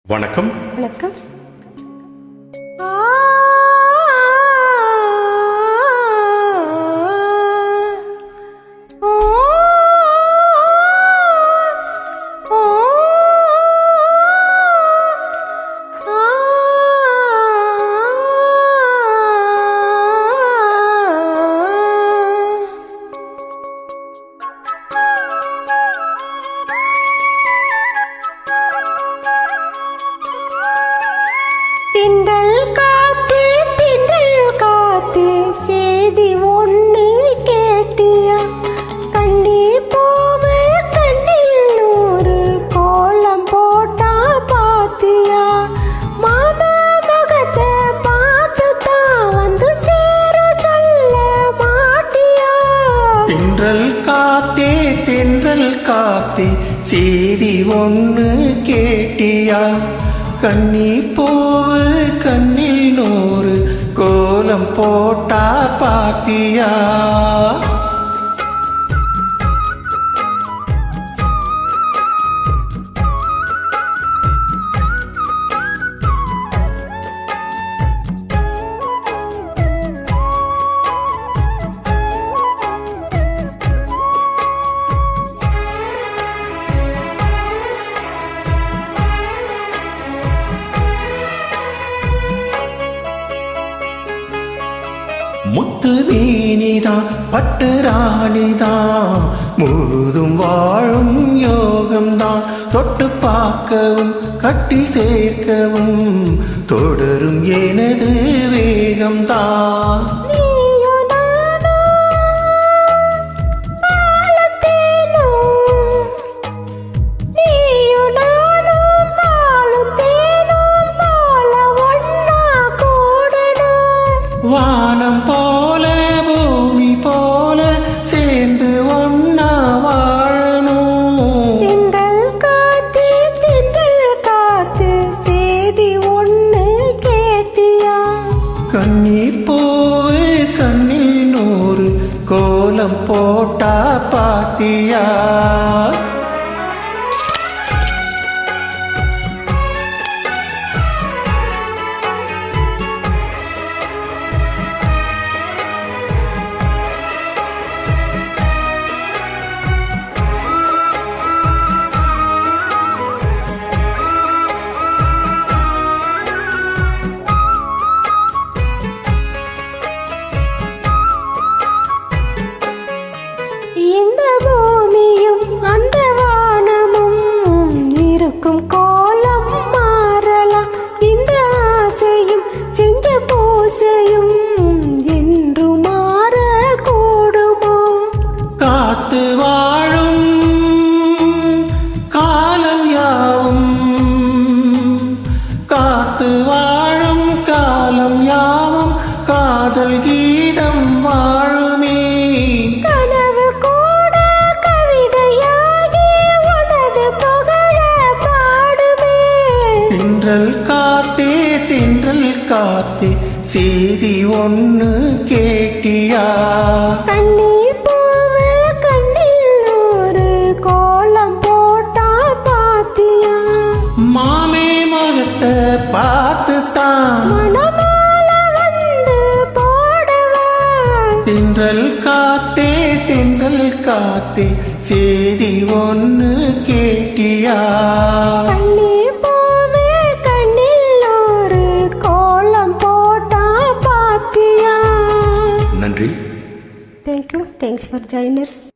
வணக்கம். வணக்கம். திண்டல் காத்து சேதி ஒண்ணு கேட்டியா? கண்ணி போவு கண்ணில் நூறு கோலம் போட்டா பாத்தியா? மாமா முகத்தை பார்த்து தான் வந்து சேர சொல்ல மாட்டியா? தென்றல் காத்தே சேதி ஒண்ணு கேட்டியா? கண்ணி போவு கண்ணில் நூறு கோலம் போட்டா பாத்தியா? முத்து வீணிதான் பட்டு ராணிதான் முழுதும் வாழும் யோகம்தான். தொட்டு பார்க்கவும் கட்டி சேர்க்கவும் தொடரும் எனது வேகம்தான். வானம் போல பூமி போல சேர்ந்து ஒன்னா வாழணும். தென்றல் காத்து சேதி ஒண்ணு கேட்டியா? கண்ணி போவே கண்ணில் நூறு கோலம் போட்டா பாத்தியா? இந்த பூமியும் அந்த வானமும் இருக்கும் கோலம் மாறலாம். இந்த ஆசையும் செஞ்ச பூசையும் என்று மாற கூடுமோ? காத்து வாழும் காலம் யாவும், காத்து வாழும் காலம் யாவும் காதல் கீதம் வாழுமே. கனவு கூட கவிதையாகி உனது புகழ பாடுமே. தென்றல் காத்தே சேதி ஒண்ணு கேட்டியா? கண்ணி பூவு கண்ணில் ஒரு கோலம் போட்டா பாத்தியா? மாமே முகத்தை பார்த்து தான் மணமால வந்து போடவா? தென்றல் காத்தே சேதி ஒண்ணு கேட்டியா? கண்ணி பூவு கண்ணில் ஒரு கோலம் போட்டா பாத்தியா? நன்றி. Thanks for joining us.